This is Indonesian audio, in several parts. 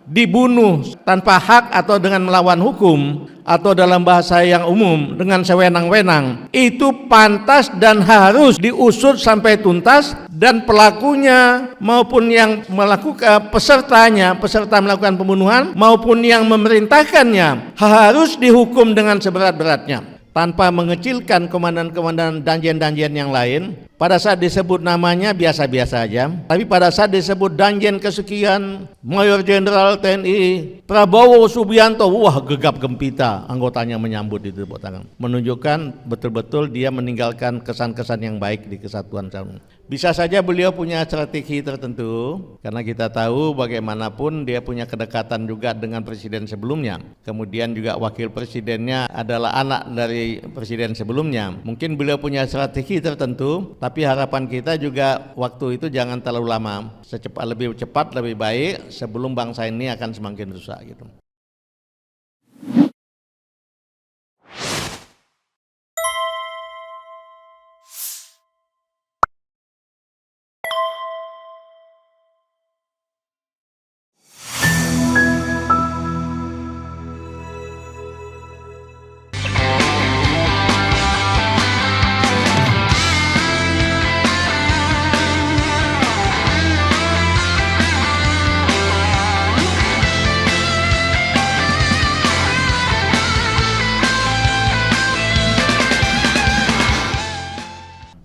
dibunuh tanpa hak atau dengan melawan hukum, atau dalam bahasa yang umum dengan sewenang-wenang, itu pantas dan harus diusut sampai tuntas, dan pelakunya maupun yang melakukan peserta melakukan pembunuhan maupun yang memerintahkannya harus dihukum dengan seberat-beratnya, tanpa mengecilkan komandan-komandan danjen-danjen yang lain. Pada saat disebut namanya biasa-biasa aja, tapi pada saat disebut danjen kesekian, Mayor Jenderal TNI Prabowo Subianto, wah gegap gempita anggotanya menyambut itu, tepuk tangan, menunjukkan betul-betul dia meninggalkan kesan-kesan yang baik di Kesatuan Republik. Bisa saja beliau punya strategi tertentu, karena kita tahu bagaimanapun dia punya kedekatan juga dengan presiden sebelumnya, kemudian juga wakil presidennya adalah anak dari presiden sebelumnya. Mungkin beliau punya strategi tertentu, tapi harapan kita juga waktu itu jangan terlalu lama, lebih cepat lebih baik, sebelum bangsa ini akan semakin rusak gitu.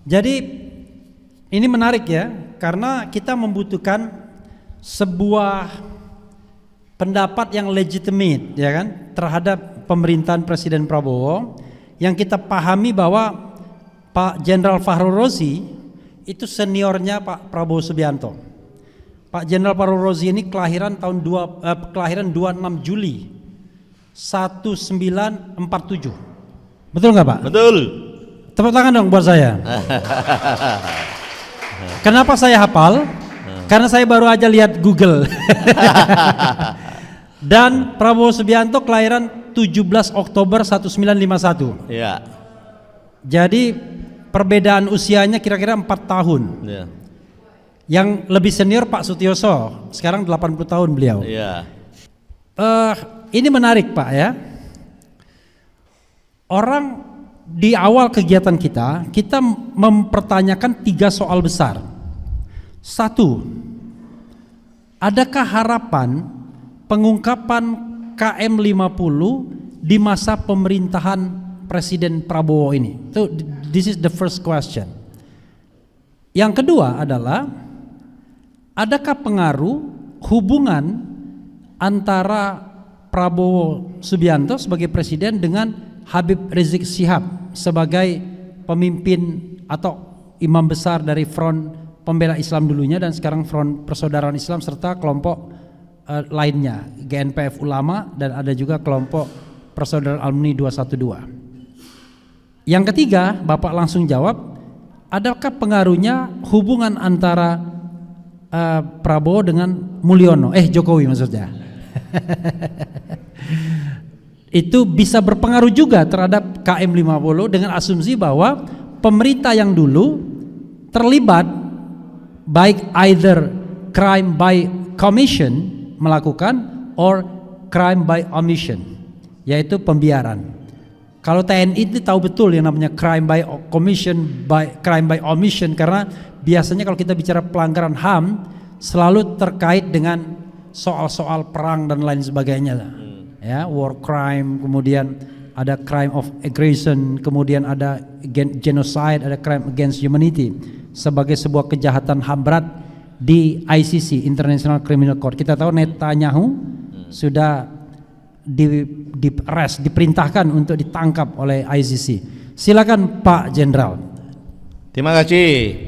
Jadi ini menarik ya, karena kita membutuhkan sebuah pendapat yang legitimate ya kan terhadap pemerintahan Presiden Prabowo, yang kita pahami bahwa Pak Jenderal Fahru Rozi itu seniornya Pak Prabowo Subianto. Pak Jenderal Fahru Rozi ini kelahiran 26 Juli 1947. Betul nggak Pak? Betul. Tepuk tangan dong buat saya. Kenapa saya hafal? Karena saya baru aja lihat Google. Dan Prabowo Subianto kelahiran 17 Oktober 1951. Ya. Jadi perbedaan usianya kira-kira 4 tahun. Ya. Yang lebih senior Pak Sutioso, sekarang 80 tahun beliau. Ya. Ini menarik Pak ya. Orang di awal kegiatan kita mempertanyakan 3 soal besar. 1, adakah harapan pengungkapan KM50 di masa pemerintahan Presiden Prabowo ini? This is the first question. Yang kedua adalah, adakah pengaruh hubungan antara Prabowo Subianto sebagai presiden dengan Habib Rizik Syihab sebagai pemimpin atau imam besar dari Front Pembela Islam dulunya dan sekarang Front Persaudaraan Islam, serta kelompok lainnya, GNPF Ulama, dan ada juga kelompok Persaudaraan Alumni 212. Yang ketiga, Bapak langsung jawab, adakah pengaruhnya hubungan antara Prabowo dengan Jokowi maksudnya. Itu bisa berpengaruh juga terhadap KM50 dengan asumsi bahwa pemerintah yang dulu terlibat baik either crime by commission melakukan or crime by omission, yaitu pembiaran. Kalau TNI itu tahu betul yang namanya crime by commission, crime by omission, karena biasanya kalau kita bicara pelanggaran HAM selalu terkait dengan soal-soal perang dan lain sebagainya. Ya, war crime, kemudian ada crime of aggression, kemudian ada genocide, ada crime against humanity sebagai sebuah kejahatan HAM berat di ICC, International Criminal Court. Kita tahu Netanyahu sudah diperintahkan untuk ditangkap oleh ICC. Silakan Pak Jenderal. Terima kasih.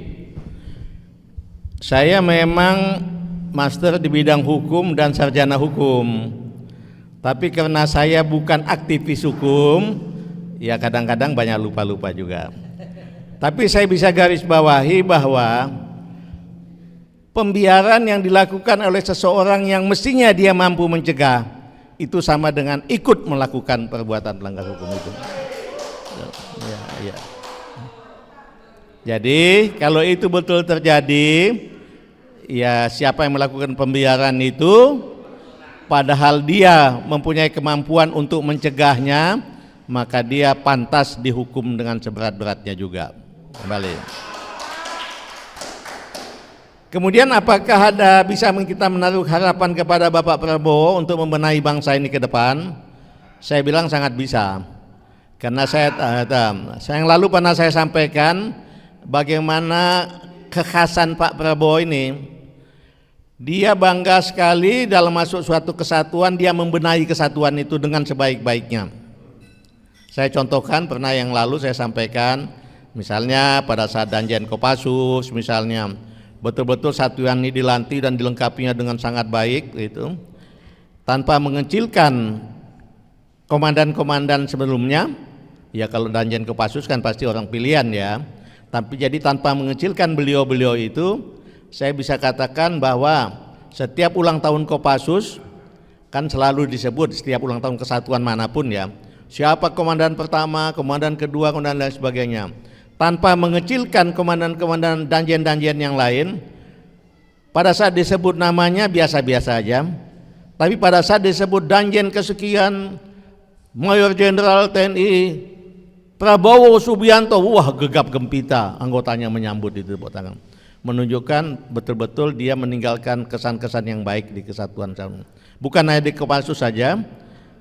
Saya memang master di bidang hukum dan sarjana hukum. Tapi karena saya bukan aktivis hukum, ya kadang-kadang banyak lupa-lupa juga. Tapi saya bisa garis bawahi bahwa pembiaran yang dilakukan oleh seseorang yang mestinya dia mampu mencegah, itu sama dengan ikut melakukan perbuatan pelanggar hukum itu. Ya. Jadi kalau itu betul terjadi, ya siapa yang melakukan pembiaran itu padahal dia mempunyai kemampuan untuk mencegahnya, maka dia pantas dihukum dengan seberat-beratnya juga. Kembali. Kemudian apakah bisa kita menaruh harapan kepada Bapak Prabowo untuk membenahi bangsa ini ke depan? Saya bilang sangat bisa. Karena yang lalu pernah saya sampaikan bagaimana kekhasan Pak Prabowo ini. Dia bangga sekali dalam masuk suatu kesatuan, dia membenahi kesatuan itu dengan sebaik-baiknya. Saya contohkan pernah yang lalu saya sampaikan, misalnya pada saat Danjen Kopassus misalnya, betul-betul satuan ini dilantik dan dilengkapinya dengan sangat baik gitu, tanpa mengecilkan komandan-komandan sebelumnya. Ya kalau Danjen Kopassus kan pasti orang pilihan ya, tapi jadi tanpa mengecilkan beliau-beliau itu, saya bisa katakan bahwa setiap ulang tahun Kopassus kan selalu disebut setiap ulang tahun kesatuan manapun ya, siapa komandan pertama, komandan kedua, komandan dan sebagainya, tanpa mengecilkan komandan-komandan danjen-danjen yang lain. Pada saat disebut namanya biasa-biasa aja, tapi pada saat disebut danjen kesekian, Mayor Jenderal TNI Prabowo Subianto, wah gegap gempita anggotanya menyambut itu, tepuk tangan, menunjukkan betul-betul dia meninggalkan kesan-kesan yang baik di kesatuan. Bukan hanya di Kopassus saja,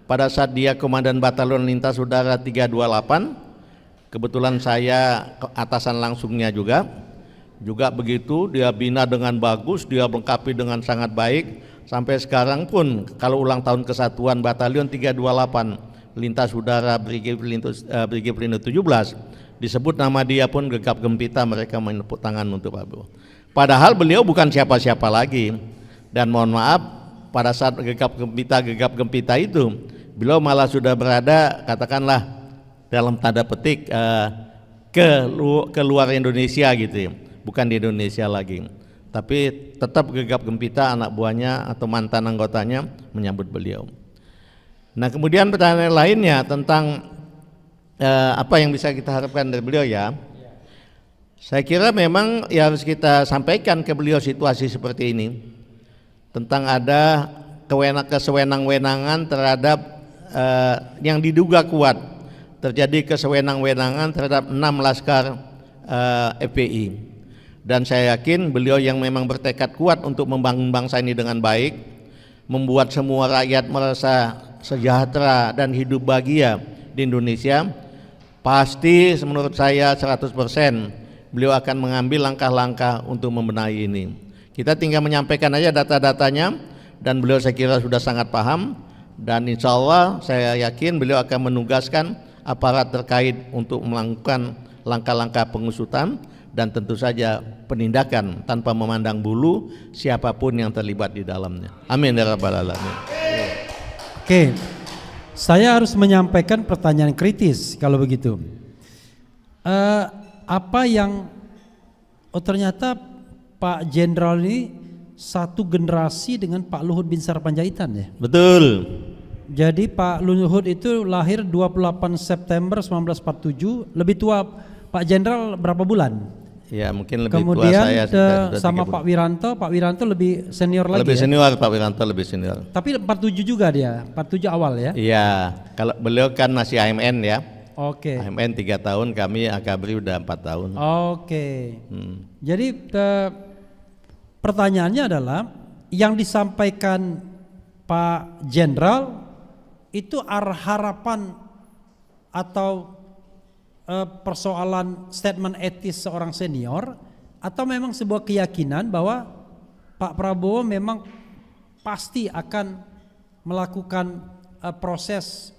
pada saat dia Komandan Batalion Lintas Udara 328, kebetulan saya atasan langsungnya juga begitu, dia bina dengan bagus, dia melengkapi dengan sangat baik. Sampai sekarang pun kalau ulang tahun kesatuan Batalion 328 Lintas Udara Brigif Pelindung 17 disebut nama dia pun gegap gempita, mereka menepuk tangan untuk Pak Prabowo. Padahal beliau bukan siapa-siapa lagi, dan mohon maaf pada saat gegap gempita itu beliau malah sudah berada katakanlah dalam tanda petik ke luar Indonesia gitu ya, bukan di Indonesia lagi, tapi tetap gegap gempita anak buahnya atau mantan anggotanya menyambut beliau. Nah kemudian pertanyaan lainnya tentang apa yang bisa kita harapkan dari beliau ya. Saya kira memang ya harus kita sampaikan ke beliau situasi seperti ini, tentang ada kesewenang-wenangan terhadap yang diduga kuat terjadi kesewenang-wenangan terhadap 6 laskar FPI, dan saya yakin beliau yang memang bertekad kuat untuk membangun bangsa ini dengan baik, membuat semua rakyat merasa sejahtera dan hidup bahagia di Indonesia, pasti menurut saya 100% beliau akan mengambil langkah-langkah untuk membenahi ini. Kita tinggal menyampaikan aja data-datanya, dan beliau saya kira sudah sangat paham, dan insya Allah saya yakin beliau akan menugaskan aparat terkait untuk melakukan langkah-langkah pengusutan dan tentu saja penindakan tanpa memandang bulu siapapun yang terlibat di dalamnya. Amin ya rabbal alamin. Oke, saya harus menyampaikan pertanyaan kritis kalau begitu. Apa yang ternyata Pak Jenderal ini satu generasi dengan Pak Luhut Binsar Panjaitan ya? Betul. Jadi Pak Luhut itu lahir 28 September 1947, lebih tua Pak Jenderal berapa bulan? Ya mungkin lebih kemudian tua saya sudah sama Pak Wiranto lebih senior lagi. Lebih senior ya? Pak Wiranto lebih senior. Tapi 47 juga dia, 47 awal ya? Iya, kalau beliau kan masih AMN ya. Oke. AMN 3 tahun, kami Akabri udah 4 tahun. Oke. Jadi pertanyaannya adalah yang disampaikan Pak Jenderal itu harapan atau persoalan statement etis seorang senior, atau memang sebuah keyakinan bahwa Pak Prabowo memang pasti akan melakukan proses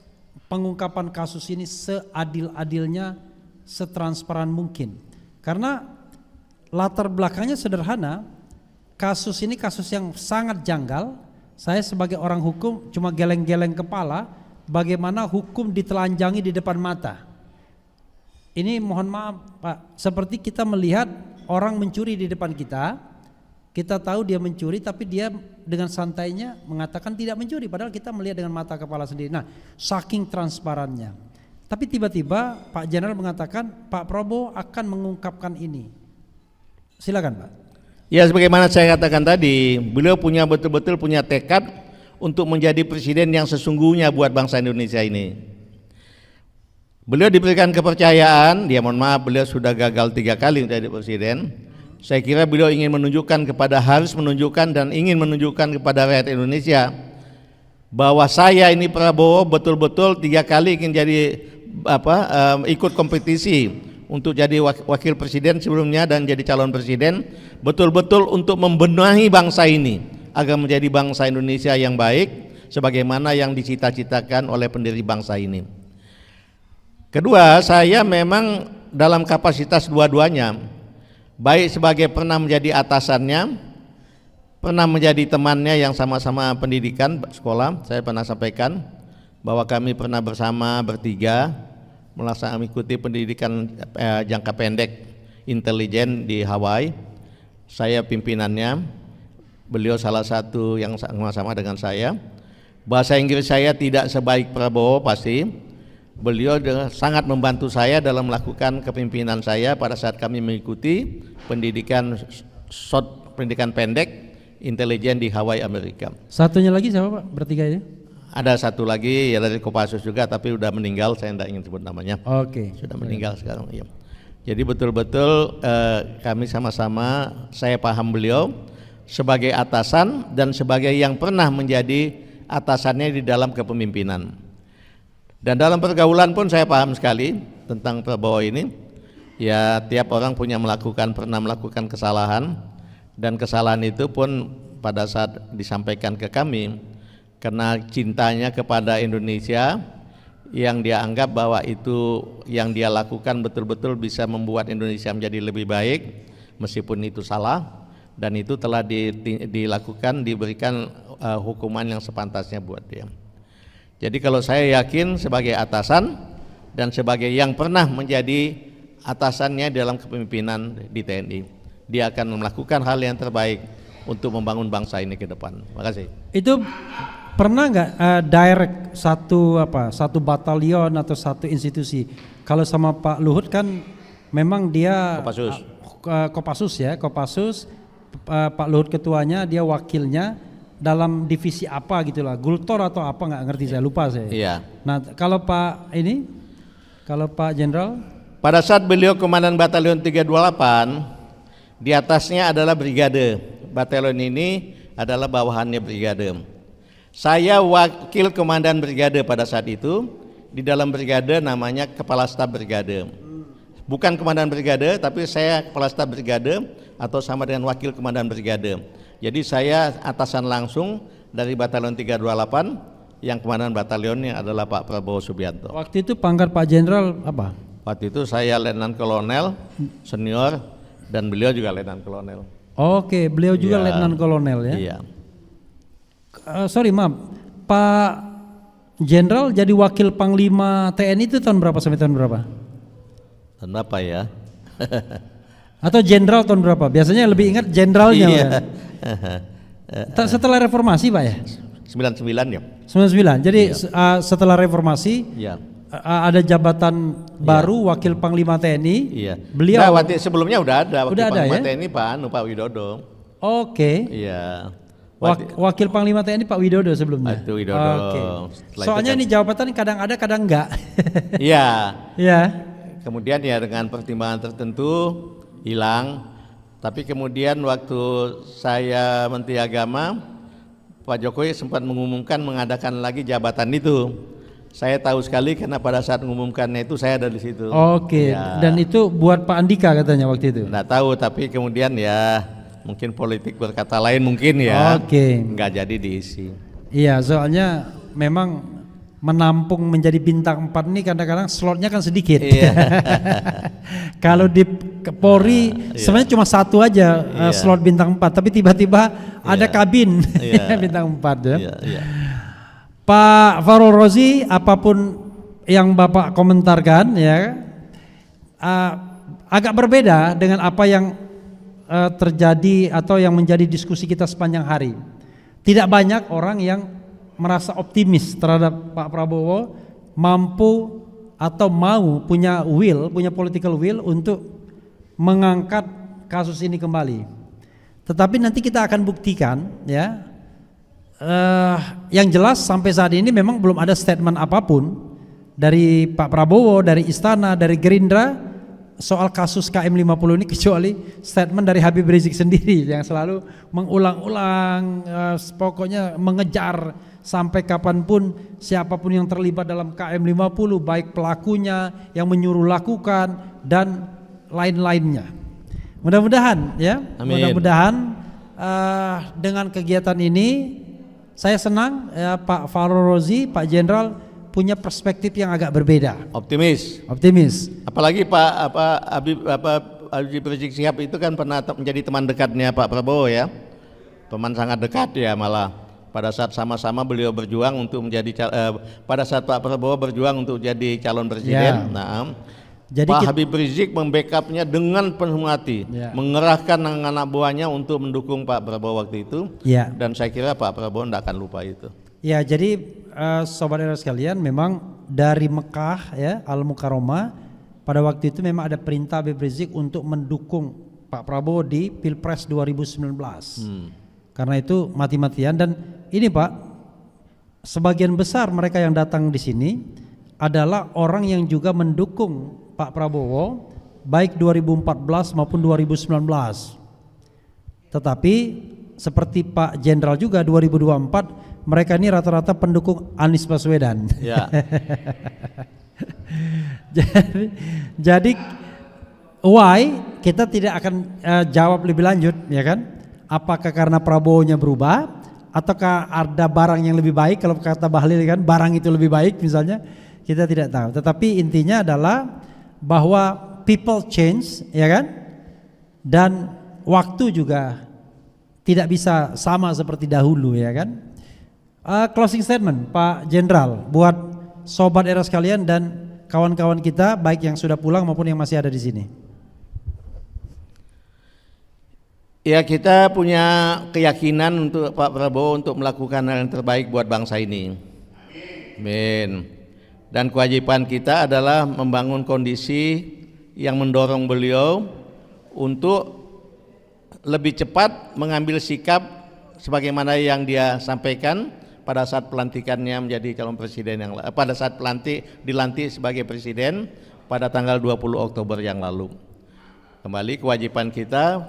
pengungkapan kasus ini seadil-adilnya, setransparan mungkin. Karena latar belakangnya sederhana, kasus ini kasus yang sangat janggal. Saya sebagai orang hukum cuma geleng-geleng kepala bagaimana hukum ditelanjangi di depan mata. Ini mohon maaf Pak, seperti kita melihat orang mencuri di depan kita, kita tahu dia mencuri tapi dia dengan santainya mengatakan tidak mencuri, padahal kita melihat dengan mata kepala sendiri. Nah, saking transparannya. Tapi tiba-tiba Pak Jenderal mengatakan Pak Prabowo akan mengungkapkan ini. Silakan Pak. Ya sebagaimana saya katakan tadi, beliau betul-betul punya tekad untuk menjadi presiden yang sesungguhnya buat bangsa Indonesia ini. Beliau diberikan kepercayaan, dia mohon maaf beliau sudah gagal 3 kali menjadi presiden. Saya kira beliau ingin menunjukkan harus menunjukkan dan ingin menunjukkan kepada rakyat Indonesia bahwa saya ini Prabowo betul-betul 3 kali ingin jadi ikut kompetisi untuk jadi wakil presiden sebelumnya dan jadi calon presiden, betul-betul untuk membenahi bangsa ini agar menjadi bangsa Indonesia yang baik sebagaimana yang dicita-citakan oleh pendiri bangsa ini. Kedua, saya memang dalam kapasitas dua-duanya, baik sebagai pernah menjadi atasannya, pernah menjadi temannya yang sama-sama pendidikan sekolah. Saya pernah sampaikan bahwa kami pernah bersama bertiga mengikuti pendidikan jangka pendek intelijen di Hawaii. Saya pimpinannya, beliau salah satu yang sama-sama dengan saya. Bahasa Inggris saya tidak sebaik Prabowo pasti. Beliau sangat membantu saya dalam melakukan kepemimpinan saya pada saat kami mengikuti pendidikan pendek intelijen di Hawaii, Amerika. Satunya lagi siapa Pak? Bertiga ini? Ada satu lagi ya dari Kopassus juga, tapi udah meninggal, saya tidak ingin sebut namanya. Oke. Sudah meninggal sekarang. Ya. Jadi betul-betul kami sama-sama, saya paham beliau sebagai atasan dan sebagai yang pernah menjadi atasannya di dalam kepemimpinan. Dan dalam pergaulan pun saya paham sekali tentang Prabowo ini. Ya, tiap orang pernah melakukan kesalahan, dan kesalahan itu pun pada saat disampaikan ke kami karena cintanya kepada Indonesia, yang dia anggap bahwa itu yang dia lakukan betul-betul bisa membuat Indonesia menjadi lebih baik meskipun itu salah, dan itu telah diberikan hukuman yang sepantasnya buat dia. Jadi kalau saya yakin sebagai atasan dan sebagai yang pernah menjadi atasannya dalam kepemimpinan di TNI, dia akan melakukan hal yang terbaik untuk membangun bangsa ini ke depan. Terima kasih. Itu pernah nggak direct satu batalion atau satu institusi? Kalau sama Pak Luhut kan memang dia Kopassus, Pak Luhut ketuanya, dia wakilnya dalam divisi apa gitulah, Gultor atau apa nggak ngerti, saya lupa saya. Iya. Nah kalau Pak Jenderal, pada saat beliau Komandan Batalion 328, di atasnya adalah brigade. Batalion ini adalah bawahannya brigade. Saya wakil komandan brigade pada saat itu. Di dalam brigade namanya kepala staf brigade. Bukan komandan brigade, tapi saya kepala staf brigade atau sama dengan wakil komandan brigade. Jadi saya atasan langsung dari Batalion 328, yang komandan batalionnya adalah Pak Prabowo Subianto. Waktu itu pangkat Pak Jenderal apa? Waktu itu saya Letnan Kolonel senior dan beliau juga Letnan Kolonel. Oke, beliau juga Letnan Kolonel ya? Iya. Sorry maaf, Pak Jenderal jadi wakil Panglima TNI itu tahun berapa sampai tahun berapa? Tahun berapa ya? Atau Jenderal tahun berapa? Biasanya lebih ingat Jenderalnya. Iya. Setelah reformasi Pak ya? 99 ya. 99. Jadi setelah reformasi ada jabatan baru wakil Panglima TNI. Iya. Beliau sebelumnya udah ada wakil Panglima TNI Pak Widodo. Oke. Iya. Wakil Panglima TNI Pak Widodo sebelumnya. Itu Widodo. Oke. Soalnya ini jabatan kadang ada kadang enggak. Iya. Iya. Kemudian ya dengan pertimbangan tertentu hilang. Tapi kemudian waktu saya Menteri Agama, Pak Jokowi sempat mengumumkan mengadakan lagi jabatan itu. Saya tahu sekali karena pada saat mengumumkannya itu saya ada di situ. Oke. Ya. Dan itu buat Pak Andika katanya waktu itu. Nggak tahu, tapi kemudian ya mungkin politik berkata lain mungkin ya. Oke. Nggak jadi diisi. Iya, soalnya memang menampung menjadi bintang 4 ini kadang-kadang slotnya kan sedikit. Iya. Kalau di Polri sebenarnya cuma satu aja slot bintang 4, tapi tiba-tiba ada kabin bintang 4 ya. Iya. Pak Fahrul Razi, apapun yang Bapak komentarkan ya, agak berbeda dengan apa yang terjadi atau yang menjadi diskusi kita sepanjang hari. Tidak banyak orang yang merasa optimis terhadap Pak Prabowo mampu atau mau punya political will untuk mengangkat kasus ini kembali. Tetapi nanti kita akan buktikan ya, Yang jelas sampai saat ini memang belum ada statement apapun dari Pak Prabowo, dari Istana, dari Gerindra soal kasus KM50 ini, kecuali statement dari Habib Rizik sendiri yang selalu mengulang-ulang, pokoknya mengejar sampai kapanpun siapapun yang terlibat dalam KM50, baik pelakunya, yang menyuruh lakukan dan lain-lainnya. Mudah-mudahan ya, Amin. mudah-mudahan dengan kegiatan ini saya senang ya, Pak Fahru Rozi, Pak Jenderal punya perspektif yang agak berbeda. Optimis. Apalagi Habib Rizik Syihab itu kan pernah menjadi teman dekatnya Pak Prabowo ya. Teman sangat dekat ya, malah pada saat sama-sama beliau berjuang untuk menjadi pada saat Pak Prabowo berjuang untuk jadi calon presiden. Ya. Nah, Jadi Pak Habib Rizik membackupnya dengan penuh hati, ya, mengerahkan anak buahnya untuk mendukung Pak Prabowo waktu itu. Ya. Dan saya kira Pak Prabowo tidak akan lupa itu. Ya, jadi sobat era sekalian, memang dari Mekah ya, Al Mukarramah, pada waktu itu memang ada perintah Habib Rizik untuk mendukung Pak Prabowo di Pilpres 2019. Karena itu mati-matian. Dan ini Pak, sebagian besar mereka yang datang di sini adalah orang yang juga mendukung Pak Prabowo baik 2014 maupun 2019. Tetapi seperti Pak Jenderal juga 2024, mereka ini rata-rata pendukung Anies Baswedan. Ya. jadi why kita tidak akan jawab lebih lanjut, ya kan? Apakah karena Prabowo-nya berubah, ataukah ada barang yang lebih baik? Kalau kata Bahlil kan, barang itu lebih baik misalnya, kita tidak tahu. Tetapi intinya adalah bahwa people change, ya kan? Dan waktu juga tidak bisa sama seperti dahulu, ya kan? Closing statement Pak Jenderal buat sobat era sekalian dan kawan-kawan kita, baik yang sudah pulang maupun yang masih ada di sini. Ya, kita punya keyakinan untuk Pak Prabowo untuk melakukan hal yang terbaik buat bangsa ini. Amin. Dan kewajiban kita adalah membangun kondisi yang mendorong beliau untuk lebih cepat mengambil sikap sebagaimana yang dia sampaikan pada saat pelantikannya menjadi calon presiden pada saat dilantik sebagai presiden pada tanggal 20 Oktober yang lalu. Kembali, kewajiban kita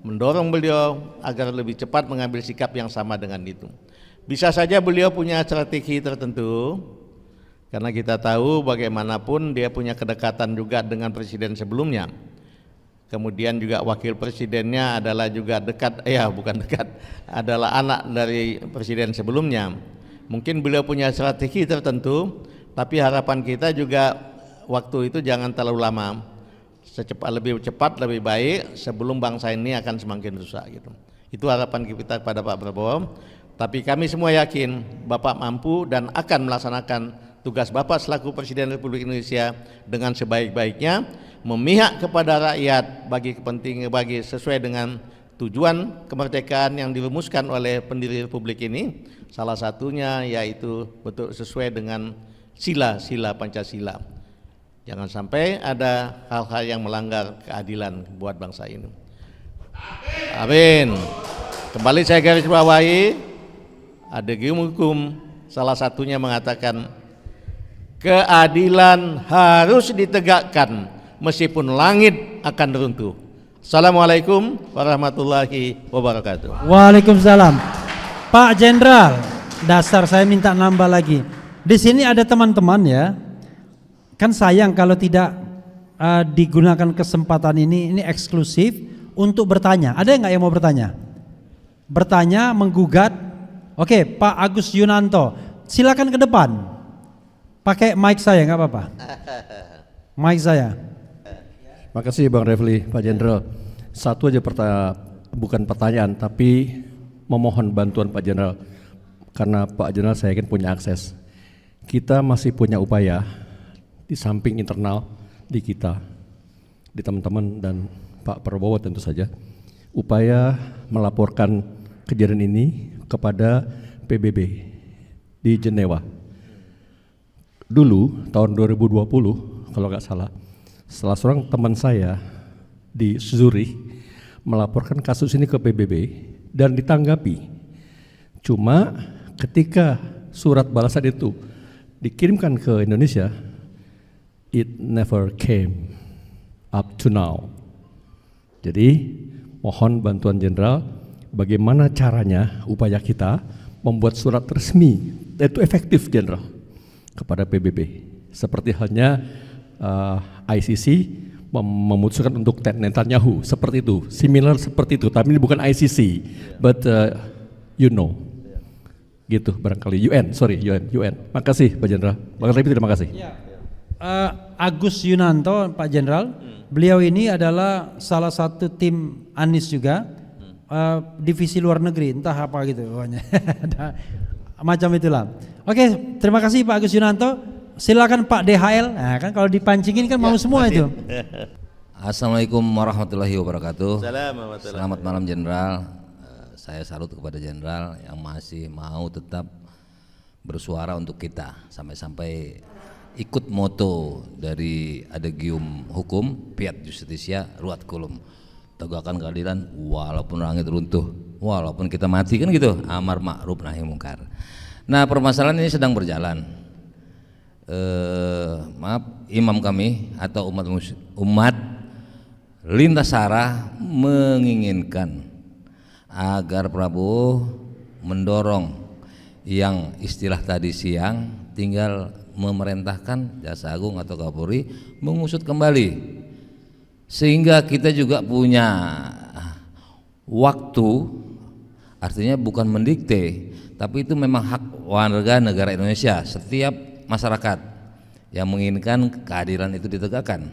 mendorong beliau agar lebih cepat mengambil sikap yang sama dengan itu. Bisa saja beliau punya strategi tertentu, karena kita tahu bagaimanapun dia punya kedekatan juga dengan presiden sebelumnya. Kemudian juga wakil presidennya adalah juga adalah anak dari presiden sebelumnya. Mungkin beliau punya strategi tertentu, tapi harapan kita juga waktu itu jangan terlalu lama. Lebih cepat, lebih baik sebelum bangsa ini akan semakin rusak gitu. Itu harapan kita pada Pak Prabowo. Tapi kami semua yakin Bapak mampu dan akan melaksanakan tugas Bapak selaku Presiden Republik Indonesia dengan sebaik-baiknya, memihak kepada rakyat bagi sesuai dengan tujuan kemerdekaan yang dirumuskan oleh pendiri Republik ini. Salah satunya yaitu betul sesuai dengan sila-sila Pancasila. Jangan sampai ada hal-hal yang melanggar keadilan buat bangsa ini. Amin. Kembali saya garis bawahi, ada hukum salah satunya mengatakan keadilan harus ditegakkan meskipun langit akan runtuh. Assalamualaikum warahmatullahi wabarakatuh. Waalaikumsalam. Pak Jenderal, dasar saya minta nambah lagi. Di sini ada teman-teman ya. Kan sayang kalau tidak digunakan kesempatan ini eksklusif untuk bertanya. Ada nggak yang mau bertanya? Bertanya, menggugat. Oke, Pak Agus Yunanto, silakan ke depan. Pakai mic saya, nggak apa-apa. Mic saya. Makasih Bang Refli, Pak Jenderal. Satu aja bukan pertanyaan, tapi memohon bantuan Pak Jenderal. Karena Pak Jenderal saya yakin punya akses. Kita masih punya upaya di samping internal di kita, di teman-teman dan Pak Prabowo tentu saja, upaya melaporkan kejadian ini kepada PBB di Jenewa. Dulu tahun 2020 kalau nggak salah, salah seorang teman saya di Zurich melaporkan kasus ini ke PBB dan ditanggapi Cuma ketika surat balasan itu dikirimkan ke Indonesia, it never came up to now. Jadi mohon bantuan Jenderal, bagaimana caranya upaya kita membuat surat resmi itu efektif Jenderal kepada PBB. Seperti halnya ICC memutuskan untuk Netanyahu, seperti itu, similar seperti itu, tapi ini bukan ICC, but you know, gitu barangkali UN. Makasih Pak Jenderal. Bang Refli terima kasih. Agus Yunanto Pak Jenderal, beliau ini adalah salah satu tim Anies juga, divisi luar negeri, entah apa gitu pokoknya. Macam itulah. Oke, terima kasih Pak Agus Yunanto. Silakan Pak DHL. Nah, kan kalau dipancingin kan mau semua itu. Assalamualaikum warahmatullahi wabarakatuh. Selamat malam Jenderal. Saya salut kepada Jenderal yang masih mau tetap bersuara untuk kita sampai-sampai ikut moto dari Adagium Hukum, Fiat Justitia, Ruat Kulum. Tegakkan keadilan walaupun langit runtuh, walaupun kita mati, kan gitu. Amar ma'ruf nahi mungkar. Nah, permasalahan ini sedang berjalan. Imam kami atau umat lintas sara menginginkan agar Prabowo mendorong yang istilah tadi siang tinggal memerintahkan Jaksa Agung atau Kapolri mengusut kembali, sehingga kita juga punya waktu, artinya bukan mendikte, tapi itu memang hak warga negara Indonesia. Setiap masyarakat yang menginginkan keadilan itu ditegakkan,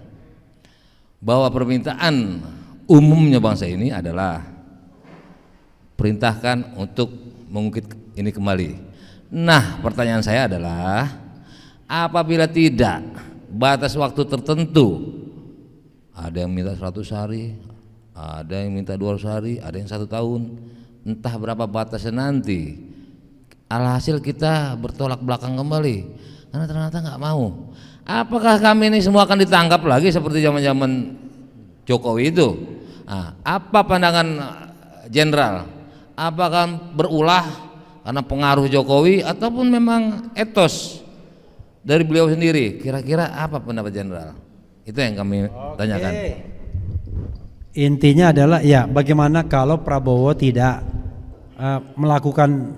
bahwa permintaan umumnya bangsa ini adalah perintahkan untuk mengungkit ini kembali. Nah, pertanyaan saya adalah apabila tidak batas waktu tertentu, ada yang minta 100 hari, ada yang minta 200 hari, ada yang 1 tahun, entah berapa batasnya nanti, alhasil kita bertolak belakang kembali karena ternyata nggak mau. Apakah kami ini semua akan ditangkap lagi seperti zaman-zaman Jokowi itu? Nah, apa pandangan Jenderal? Apakah berulah karena pengaruh Jokowi ataupun memang etos dari beliau sendiri? Kira-kira apa pendapat Jenderal? Itu yang kami tanyakan. Intinya adalah ya bagaimana kalau Prabowo tidak melakukan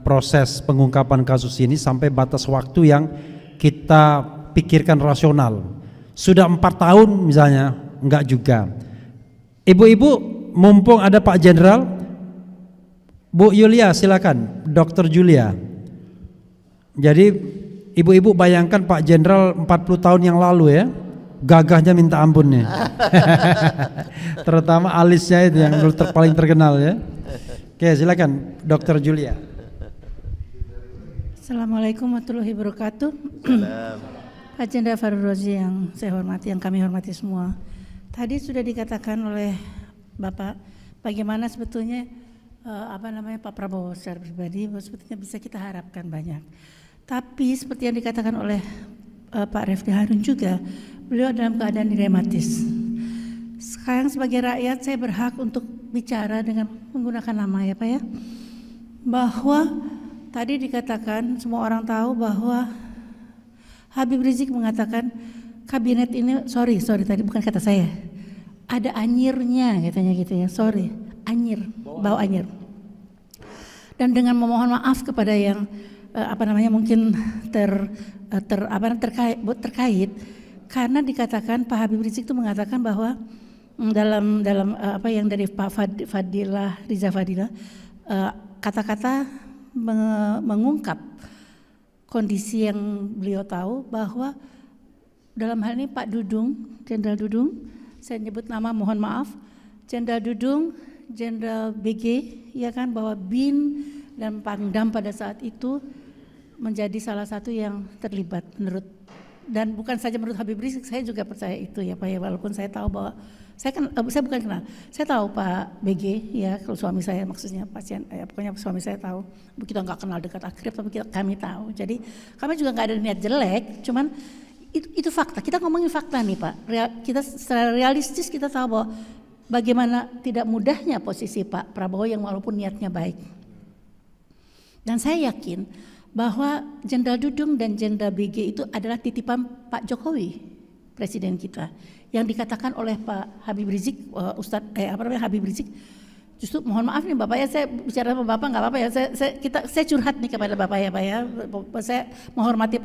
proses pengungkapan kasus ini sampai batas waktu yang kita pikirkan rasional. Sudah 4 tahun misalnya, enggak juga. Ibu-ibu, mumpung ada Pak Jenderal, Bu Yulia silakan, Dr. Julia. Jadi ibu-ibu bayangkan Pak Jenderal 40 tahun yang lalu ya, gagahnya minta ampun nih. Terutama alisnya itu yang paling terkenal ya. Oke, silakan Dr. Julia. Assalamualaikum warahmatullahi wabarakatuh. Pak Jenderal Farul Rozi yang saya hormati, yang kami hormati semua. Tadi sudah dikatakan oleh Bapak bagaimana sebetulnya Pak Prabowo secara pribadi sebetulnya bisa kita harapkan banyak. Tapi seperti yang dikatakan oleh Pak Refli Harun juga, beliau dalam keadaan dilematis. Sekarang sebagai rakyat saya berhak untuk bicara dengan menggunakan nama ya Pak ya. Bahwa tadi dikatakan, semua orang tahu bahwa Habib Rizik mengatakan kabinet ini, sorry tadi bukan kata saya, ada anyirnya katanya gitu ya, sorry, anyir, bau anyir. Dan dengan memohon maaf kepada yang mungkin terkait, karena dikatakan Pak Habib Rizik itu mengatakan bahwa dalam apa yang dari Pak Riza Fadilah, kata-kata mengungkap kondisi yang beliau tahu bahwa dalam hal ini Pak Dudung, Jenderal Dudung, saya nyebut nama mohon maaf, Jenderal Dudung, Jenderal BG, ya kan, bahwa BIN dan Pangdam pada saat itu menjadi salah satu yang terlibat menurut, dan bukan saja menurut Habib Rizik, saya juga percaya itu ya Pak ya, walaupun saya tahu bahwa saya bukan kenal, saya tahu Pak BG ya, kalau suami saya maksudnya pasien, pokoknya suami saya tahu, kita nggak kenal dekat akrab tapi kami tahu, jadi kami juga nggak ada niat jelek, cuman itu fakta, kita ngomongin fakta nih Pak, kita secara realistis kita tahu bahwa bagaimana tidak mudahnya posisi Pak Prabowo yang walaupun niatnya baik. Dan saya yakin bahwa Jenderal Dudung dan Jenderal BG itu adalah titipan Pak Jokowi, Presiden kita, yang dikatakan oleh Pak Habib Rizik, Habib Rizik. Justru mohon maaf nih Bapak ya, saya bicara sama Bapak nggak apa-apa ya, saya curhat nih kepada Bapak ya Pak ya, saya menghormati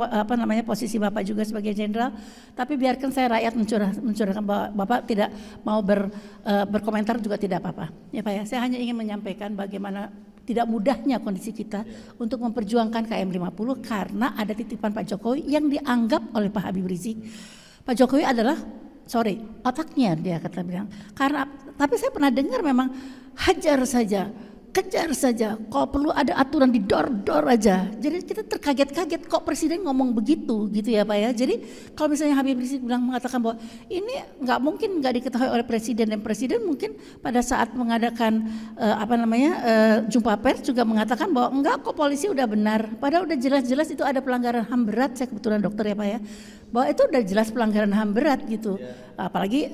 posisi Bapak juga sebagai jenderal, tapi biarkan saya rakyat mencurahkan bahwa Bapak tidak mau berkomentar juga tidak apa-apa ya Pak ya. Saya hanya ingin menyampaikan bagaimana tidak mudahnya kondisi kita untuk memperjuangkan KM 50 karena ada titipan Pak Jokowi yang dianggap oleh Pak Habib Rizik. Pak Jokowi adalah otaknya, dia kata bilang. Karena tapi saya pernah dengar memang hajar saja, kejar saja, kalau perlu ada aturan didor-dor aja. Jadi kita terkaget-kaget kok presiden ngomong begitu gitu ya Pak ya. Jadi kalau misalnya Habib Rizik mengatakan bahwa ini nggak mungkin nggak diketahui oleh presiden, dan presiden mungkin pada saat mengadakan jumpa pers juga mengatakan bahwa enggak kok polisi udah benar. Padahal udah jelas-jelas itu ada pelanggaran HAM berat. Saya kebetulan dokter ya Pak ya, bahwa itu udah jelas pelanggaran HAM berat gitu. Apalagi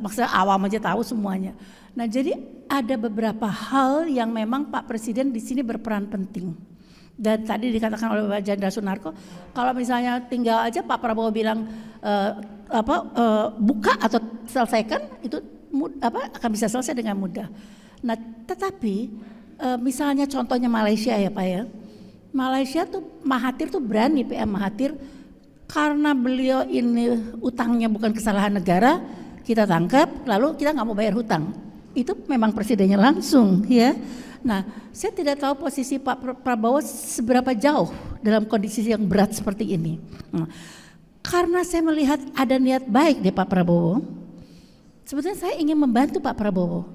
maksudnya awam aja tahu semuanya. Nah jadi ada beberapa hal yang memang Pak Presiden di sini berperan penting. Dan tadi dikatakan oleh Pak Jenderal Sunarko, kalau misalnya tinggal aja Pak Prabowo bilang buka atau selesaikan, itu akan bisa selesai dengan mudah. Nah tetapi misalnya contohnya Malaysia ya Pak ya, Malaysia tuh Mahathir tuh berani, PM Mahathir, karena beliau ini utangnya bukan kesalahan negara, kita tangkap lalu kita nggak mau bayar hutang. Itu memang presidennya langsung ya. Nah saya tidak tahu posisi Pak Prabowo seberapa jauh dalam kondisi yang berat seperti ini. Karena saya melihat ada niat baik dari Pak Prabowo, sebetulnya saya ingin membantu Pak Prabowo.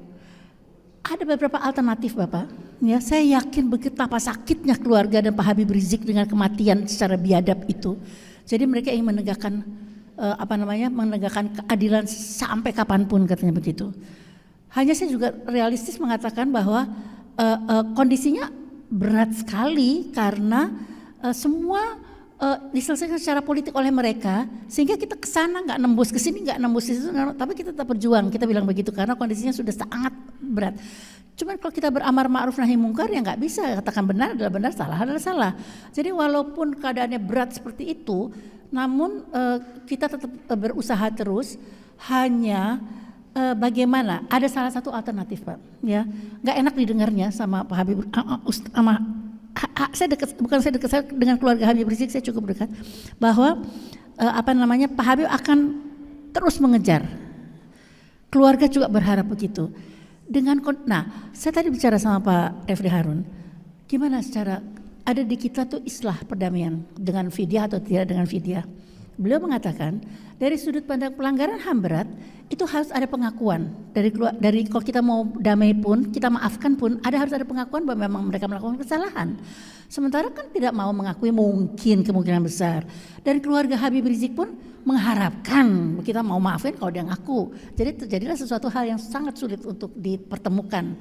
Ada beberapa alternatif Bapak ya. Saya yakin betapa sakitnya keluarga dan Pak Habib Rizik dengan kematian secara biadab itu. Jadi mereka ingin menegakkan menegakkan keadilan sampai kapanpun, katanya begitu. Hanya saya juga realistis mengatakan bahwa kondisinya berat sekali karena semua diselesaikan secara politik oleh mereka, sehingga kita kesana nggak nembus, kesini nggak nembus, tapi kita tetap berjuang. Kita bilang begitu karena kondisinya sudah sangat berat. Cuman kalau kita beramar ma'ruf nahi mungkar ya nggak bisa, katakan benar adalah benar, salah adalah salah. Jadi walaupun keadaannya berat seperti itu, namun kita tetap berusaha terus. Hanya bagaimana? Ada salah satu alternatif Pak, ya nggak enak didengarnya sama Pak Habib, saya dekat dengan keluarga Habib Rizik, saya cukup dekat, bahwa Pak Habib akan terus mengejar. Keluarga juga berharap begitu. Saya tadi bicara sama Pak Refli Harun, gimana secara ada di kita tuh islah perdamaian dengan fidyah atau tidak dengan fidyah. Beliau mengatakan dari sudut pandang pelanggaran HAM berat itu harus ada pengakuan dari kalau kita mau damai pun, kita maafkan pun, harus ada pengakuan bahwa memang mereka melakukan kesalahan. Sementara kan tidak mau mengakui, kemungkinan besar. Dan keluarga Habib Rizik pun mengharapkan kita mau maafin kalau dia ngaku. Jadi terjadilah sesuatu hal yang sangat sulit untuk dipertemukan.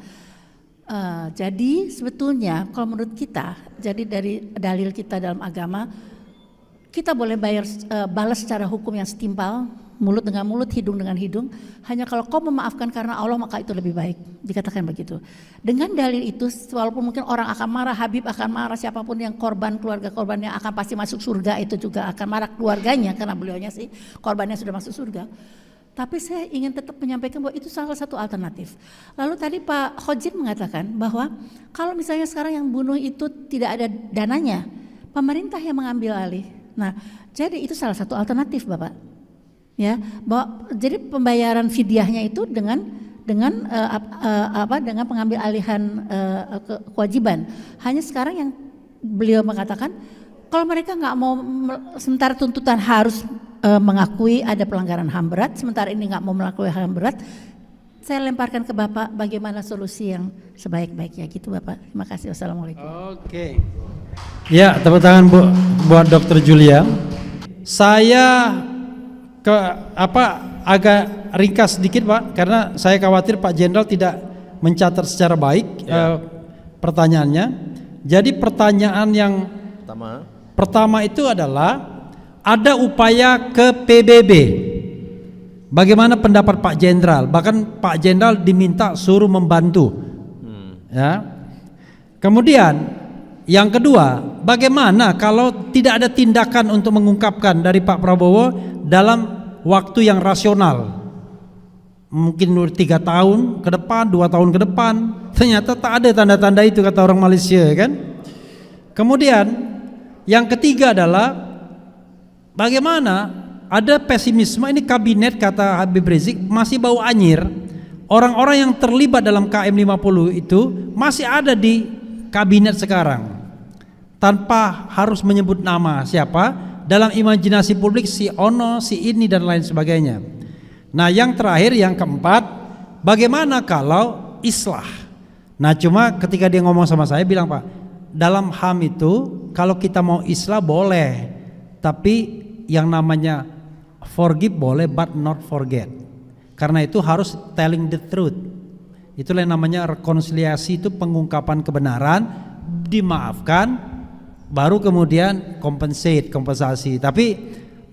Jadi sebetulnya kalau menurut kita, jadi dari dalil kita dalam agama, kita boleh balas secara hukum yang setimpal, mulut dengan mulut, hidung dengan hidung. Hanya kalau kau memaafkan karena Allah maka itu lebih baik, dikatakan begitu. Dengan dalil itu, walaupun mungkin orang akan marah, Habib akan marah, siapapun yang keluarga korbannya akan pasti masuk surga, itu juga akan marah keluarganya karena beliaunya sih korbannya sudah masuk surga. Tapi saya ingin tetap menyampaikan bahwa itu salah satu alternatif. Lalu tadi Pak Khojin mengatakan bahwa kalau misalnya sekarang yang bunuh itu tidak ada dananya, pemerintah yang mengambil alih. Nah, jadi itu salah satu alternatif Bapak. Ya, bahwa jadi pembayaran fidyahnya itu dengan pengambil alihan kewajiban. Hanya sekarang yang beliau mengatakan kalau mereka nggak mau, sementara tuntutan harus mengakui ada pelanggaran HAM berat, sementara ini nggak mau mengakui HAM berat, saya lemparkan ke Bapak bagaimana solusi yang sebaik-baiknya gitu Bapak. Terima kasih. Wassalamualaikum. Oke. Ya, tepuk tangan buat Dr. Julia. Saya agak ringkas sedikit Pak, karena saya khawatir Pak Jenderal tidak mencatat secara baik pertanyaannya. Jadi pertanyaan yang pertama itu adalah ada upaya ke PBB. Bagaimana pendapat Pak Jenderal? Bahkan Pak Jenderal diminta suruh membantu. Ya. Kemudian Yang kedua, bagaimana kalau tidak ada tindakan untuk mengungkapkan dari Pak Prabowo dalam waktu yang rasional? Mungkin 3 tahun ke depan, 2 tahun ke depan, ternyata tak ada tanda-tanda itu, kata orang Malaysia, kan? Kemudian yang ketiga adalah bagaimana ada pesimisme, ini kabinet, kata Habib Rizik, masih bau anyir. Orang-orang yang terlibat dalam KM50 itu masih ada di kabinet sekarang, tanpa harus menyebut nama siapa, dalam imajinasi publik si ono, si ini dan lain sebagainya. Nah, yang terakhir, yang keempat, bagaimana kalau islah? Nah, cuma ketika dia ngomong sama saya bilang, Pak, dalam HAM itu kalau kita mau islah boleh, tapi yang namanya forgive boleh but not forget. Karena itu harus telling the truth. Itulah yang namanya rekonsiliasi, itu pengungkapan kebenaran, dimaafkan, baru kemudian kompensasi. Tapi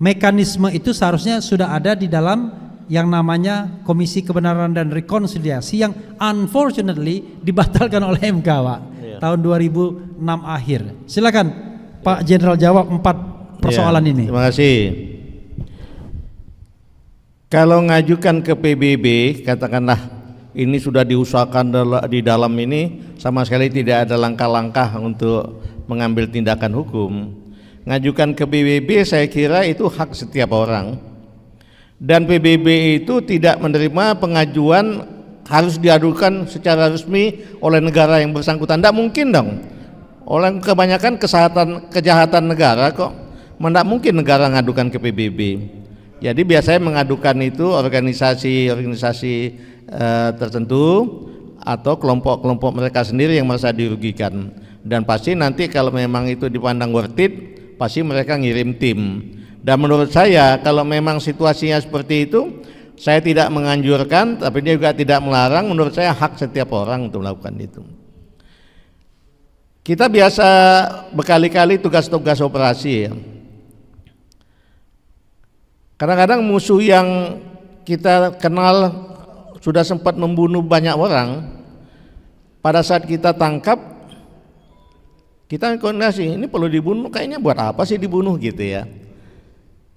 mekanisme itu seharusnya sudah ada di dalam yang namanya Komisi Kebenaran dan Rekonsiliasi, yang unfortunately dibatalkan oleh MK, Pak, tahun 2006 akhir. Silakan Pak Jenderal jawab 4 persoalan ini. Terima kasih. Kalau ngajukan ke PBB, katakanlah ini sudah diusahakan di dalam ini, sama sekali tidak ada langkah-langkah untuk mengambil tindakan hukum. Ngajukan ke PBB saya kira itu hak setiap orang. Dan PBB itu tidak menerima pengajuan harus diadukan secara resmi oleh negara yang bersangkutan. Tidak mungkin dong. Oleh kebanyakan kejahatan negara kok. Tidak mungkin negara ngadukan ke PBB. Jadi biasanya mengadukan itu organisasi-organisasi tertentu atau kelompok-kelompok mereka sendiri yang merasa dirugikan. Dan pasti nanti kalau memang itu dipandang worth it, pasti mereka ngirim tim. Dan menurut saya kalau memang situasinya seperti itu, saya tidak menganjurkan, tapi dia juga tidak melarang. Menurut saya hak setiap orang untuk melakukan itu. Kita biasa berkali-kali tugas-tugas operasi ya. Kadang-kadang musuh yang kita kenal sudah sempat membunuh banyak orang, pada saat kita tangkap, kita koordinasi, ini perlu dibunuh, kayaknya buat apa sih dibunuh gitu ya.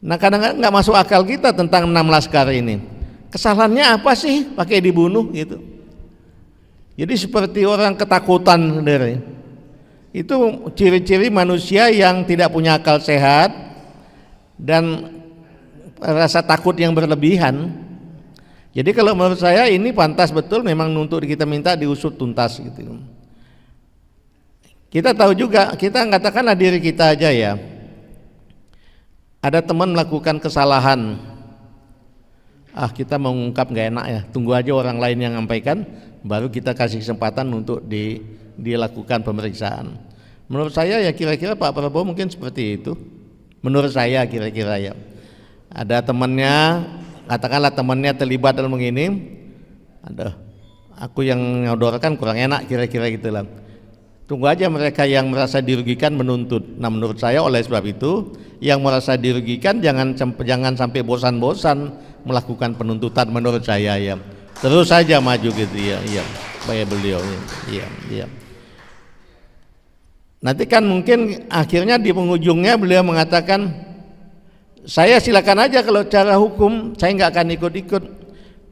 Nah, kadang-kadang nggak masuk akal kita tentang 6 laskar ini. Kesalahannya apa sih pakai dibunuh gitu? Jadi seperti orang ketakutan dari itu ciri-ciri manusia yang tidak punya akal sehat dan rasa takut yang berlebihan. Jadi kalau menurut saya ini pantas betul memang untuk kita minta diusut tuntas gitu. Kita tahu juga, kita katakanlah diri kita aja ya. Ada teman melakukan kesalahan, kita mau mengungkap nggak enak ya, tunggu aja orang lain yang menyampaikan, baru kita kasih kesempatan untuk dilakukan pemeriksaan. Menurut saya ya kira-kira Pak Prabowo mungkin seperti itu. Menurut saya kira-kira ya. Ada temannya, katakanlah temannya terlibat dalam begini, aku yang nyodorkan kurang enak kira-kira gitulah. Tunggu aja mereka yang merasa dirugikan menuntut. Nah, menurut saya oleh sebab itu yang merasa dirugikan jangan sampai bosan-bosan melakukan penuntutan menurut saya ya. Terus saja maju gitu ya. Iya, kayak beliau ya. Iya. Nanti kan mungkin akhirnya di penghujungnya beliau mengatakan, saya silakan aja kalau cara hukum saya nggak akan ikut-ikut.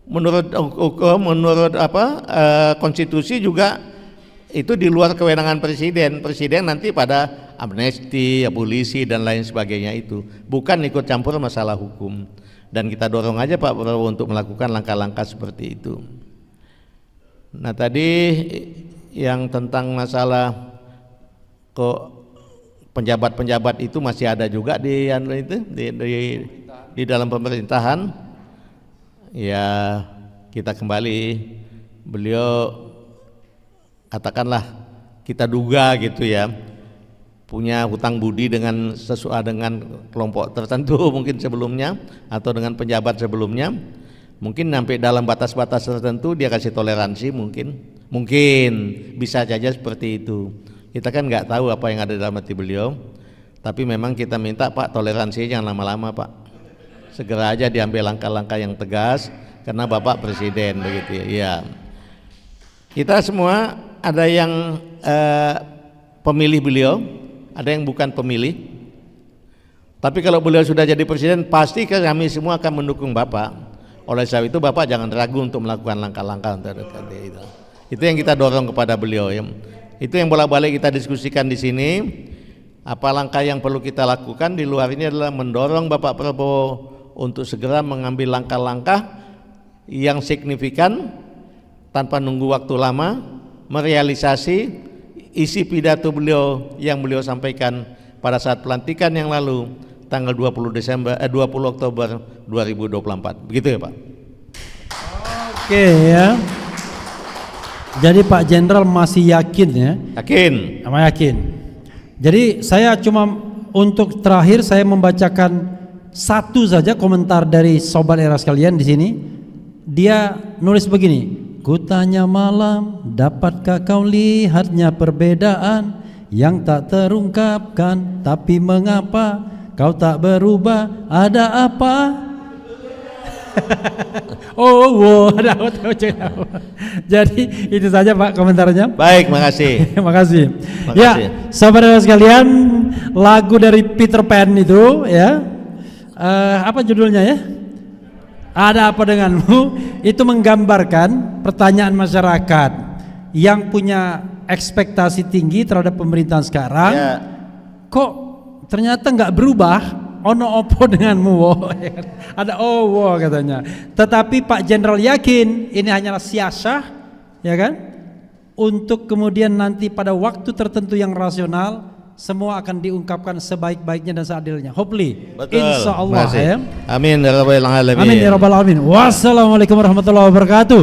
Menurut hukum, menurut konstitusi juga itu di luar kewenangan presiden. Presiden nanti pada amnesti, abolisi dan lain sebagainya itu, bukan ikut campur masalah hukum. Dan kita dorong aja Pak Prabowo untuk melakukan langkah-langkah seperti itu. Nah, tadi yang tentang masalah kok penjabat-penjabat itu masih ada juga di dalam pemerintahan. Ya, kita kembali, beliau katakanlah kita duga gitu ya, punya hutang budi dengan kelompok tertentu mungkin sebelumnya atau dengan pejabat sebelumnya, mungkin sampai dalam batas-batas tertentu dia kasih toleransi, mungkin bisa saja seperti itu. Kita kan nggak tahu apa yang ada dalam hati beliau, tapi memang kita minta Pak toleransi jangan lama-lama Pak, segera aja diambil langkah-langkah yang tegas karena Bapak Presiden begitu ya. Kita semua ada yang pemilih beliau, ada yang bukan pemilih. Tapi kalau beliau sudah jadi presiden, pasti kami semua akan mendukung Bapak. Oleh sebab itu Bapak jangan ragu untuk melakukan langkah-langkah untuk itu. Itu yang kita dorong kepada beliau. Itu yang bolak-balik kita diskusikan di sini. Apa langkah yang perlu kita lakukan di luar ini adalah mendorong Bapak Prabowo untuk segera mengambil langkah-langkah yang signifikan tanpa nunggu waktu lama, merealisasi isi pidato beliau yang beliau sampaikan pada saat pelantikan yang lalu tanggal 20 Oktober 2024. Begitu ya Pak. Oke ya. Jadi Pak Jenderal masih yakin ya? Yakin. Sama yakin. Jadi saya cuma untuk terakhir saya membacakan satu saja komentar dari sobat era sekalian di sini. Dia nulis begini, kutanya malam, dapatkah kau lihatnya perbedaan yang tak terungkapkan, tapi mengapa kau tak berubah, ada apa? Ada apa? Jadi itu saja Pak komentarnya. Baik, makasih. Makasih. Makasih. Ya, saudara sekalian, lagu dari Peter Pan itu ya, apa judulnya ya? Ada apa denganmu? Itu menggambarkan pertanyaan masyarakat yang punya ekspektasi tinggi terhadap pemerintahan sekarang. Ya. Kok ternyata nggak berubah? Ono opo denganmu? Ada owo katanya. Tetapi Pak Jenderal yakin ini hanyalah siasah, ya kan? Untuk kemudian nanti pada waktu tertentu yang rasional semua akan diungkapkan sebaik-baiknya dan seadilnya. Hopefully, insya Allah ya. Amin ya rabbal alamin. Amin ya rabbal alamin. Wassalamualaikum warahmatullahi wabarakatuh.